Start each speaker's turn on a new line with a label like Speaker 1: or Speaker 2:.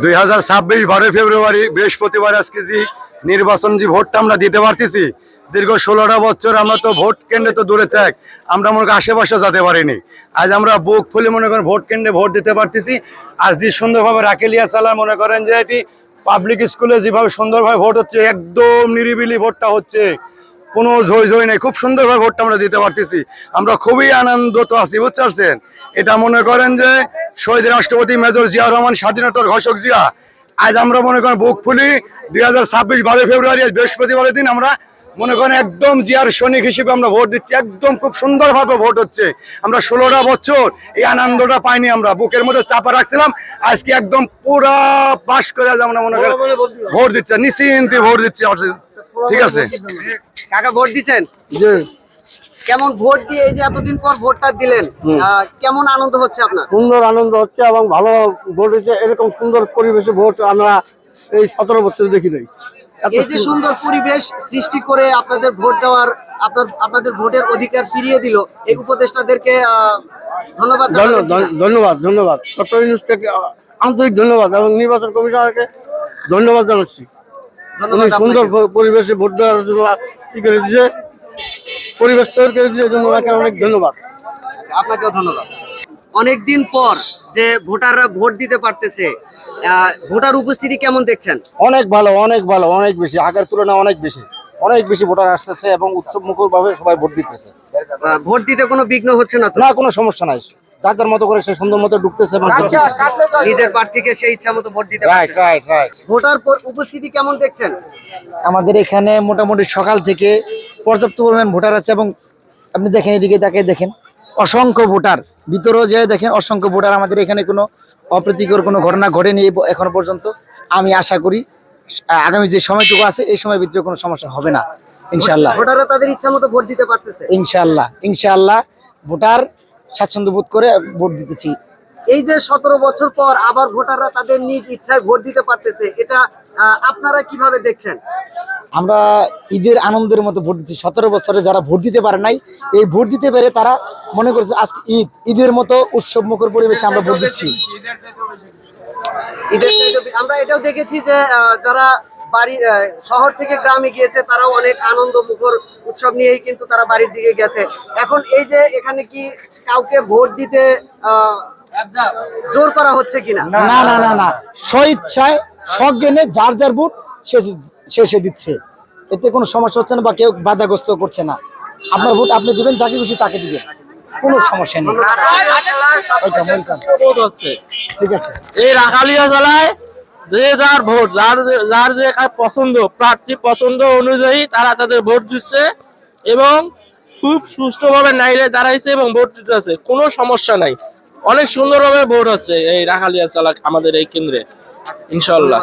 Speaker 1: 2026 12 ফেব্রুয়ারি বৃহস্পতিবার আজকে যে নির্বাচন যে ভোটটা আমরা দিতে পারতেছি, দীর্ঘ 16টা বছর আমরা তো ভোট কেন্দ্রে তো দূরে থাক, আমরা মনে করি আশেপাশে যেতে পারিনি। আজ আমরা বুক ফুলে মনে করেন ভোট কেন্দ্রে ভোট দিতে পারতেছি। আর যে সুন্দরভাবে রাকেলিয়া চালা মনে করেন যে এটি পাবলিক স্কুলে যেভাবে সুন্দরভাবে ভোট হচ্ছে, একদম নিরিবিলি ভোটটা হচ্ছে, কোনো ঝই নেই, খুব সুন্দরভাবে ভোটটা আমরা দিতে পারতেছি। আমরা খুবই আনন্দিত আছি, বুঝতে পারছেন। এটা মনে করেন যে শহীদ রাষ্ট্রপতি মেজর জিয়াউর রহমান, স্বাধীনতার ঘোষক জিয়া, আজ আমরা মনে করেন বুক ফুলি 2026 12 ফেব্রুয়ারি বৃহস্পতিবারের দিন আমরা মনে করেন একদম জিয়ার সৈনিক হিসেবে আমরা ভোট দিচ্ছি। একদম খুব সুন্দরভাবে ভোট হচ্ছে। আমরা 16টা বছর এই আনন্দটা পাইনি, আমরা বুকের মধ্যে চাপা রাখছিলাম। আজকে একদম পুরা পাশ করে আমরা মনে করেন ভোট দিচ্ছি, নিশ্চিন্তে ভোট দিচ্ছি। ঠিক আছে
Speaker 2: কাকা, ভোট দিচ্ছেন? কেমন ভোট দিয়ে এই যে এতদিন পর ভোটটা দিলেন, কেমন আনন্দ হচ্ছে আপনার?
Speaker 3: সুন্দর আনন্দ হচ্ছে এবং ভালো ভোট হচ্ছে। এরকম সুন্দর পরিবেশে ভোট আমরা এই 17 বছর দেখি নাই।
Speaker 2: এই যে সুন্দর পরিবেশ সৃষ্টি করে আপনাদের ভোট দেওয়ার, আপনাদের ভোটের অধিকার ফিরিয়ে দিল, এই উপদেষ্টাদেরকে ধন্যবাদ।
Speaker 3: ধন্যবাদ ডক্টর ইউনূসকে আন্তরিক ধন্যবাদ এবং নির্বাচন কমিশনারকে ধন্যবাদ জানাচ্ছি। উনি সুন্দর পরিবেশে ভোট দেওয়ার জন্য কি করে দিয়েছে, পরিবেশ তৈরি করে দিয়েছে, জন্য অনেক ধন্যবাদ।
Speaker 2: আপনাকেও ধন্যবাদ। অনেকদিন পর যে ভোটাররা ভোট দিতে পারতেছে, ভোটার উপস্থিতি কেমন দেখছেন?
Speaker 3: অনেক ভালো, অনেক বেশি, আগের তুলনায় অনেক বেশি ভোটার আসতেছে এবং উৎসব মুখর ভাবে সবাই ভোট দিতেছে।
Speaker 2: ভোট দিতে কোনো বিঘ্ন হচ্ছে না তো?
Speaker 3: না, কোনো সমস্যা নাই। যার মতো করে সে সুন্দর মতো ঢুকতেছে এবং
Speaker 2: নিজের প্রার্থীকে সেই ইচ্ছা মতো ভোট দিতে পারছে।
Speaker 3: রাইট।
Speaker 2: ভোটার উপস্থিতি কেমন দেখছেন?
Speaker 4: আমাদের এখানে মোটামুটি সকাল থেকে পর্যাপ্ত পরিমাণ ভোটার আছে এবং আপনি দেখেন, এদিকে তাকিয়ে দেখেন, অসংখ্য ভোটার, ভিতরেও যে দেখেন অসংখ্য ভোটার। আমাদের এখানে কোনো অপ্রীতিকর কোনো ঘটনা ঘটেনি এখন পর্যন্ত। আমি আশা করি আগামী যে সময়টুকু আছে এই সময়ের ভিতরে কোনো সমস্যা হবে না ইনশাআল্লাহ।
Speaker 2: ভোটাররা তাদের ইচ্ছা মতো ভোট দিতে পারতেছে
Speaker 4: ইনশাআল্লাহ ভোটার স্বাচ্ছন্দ্য বোধ করে ভোট দিতেছি।
Speaker 2: এই যে 17 বছর পর আবার ভোটাররা তাদের নিজ ইচ্ছায় ভোট দিতে পারতেছে, এটা আপনারা কিভাবে দেখছেন?
Speaker 4: আমরা ঈদের আনন্দের মতো ভোট দিচ্ছি। 17 বছরে যারা ভোট দিতে পারে নাই, এই ভোট দিতে পেরে তারা মনে করছে আজকে ঈদের মতো উৎসব মুখর পরিবেশে আমরা ভোট দিচ্ছি।
Speaker 2: আমরা এটাও দেখেছি যে যারা বাড়ি শহর থেকে গ্রামে গিয়েছে, তারাও অনেক আনন্দ মুখর উৎসব নিয়েই কিন্তু তারা বাড়ির দিকে গেছে। এখন এই যে এখানে কি কাউকে ভোট দিতে জোর করা হচ্ছে কিনা?
Speaker 4: না, স্বইচ্ছায় সজ্ঞানে যার ভোট সে দিচ্ছে। এতে কোনো সমস্যা হচ্ছে না বা কেউ বাধাগ্রস্ত করছে না। আপনার ভোট আপনি দিবেন, যাকে খুশি তাকে দিবেন, কোনো সমস্যা নেই।
Speaker 3: ঠিক আছে।
Speaker 5: এই রাখালিয়া জেলায় যে যার ভোট, যার যে পছন্দ, প্রার্থী পছন্দ অনুযায়ী তারা তাদের ভোট দিচ্ছে এবং খুব সুষ্ঠুভাবে নাইলে দাঁড়াইছে এবং ভোট দিতেছে, কোনো সমস্যা নাই। অনেক সুন্দরভাবে ভোট হচ্ছে এই রাখালিয়া জেলা আমাদের এই কেন্দ্রে ইনশাআল্লাহ।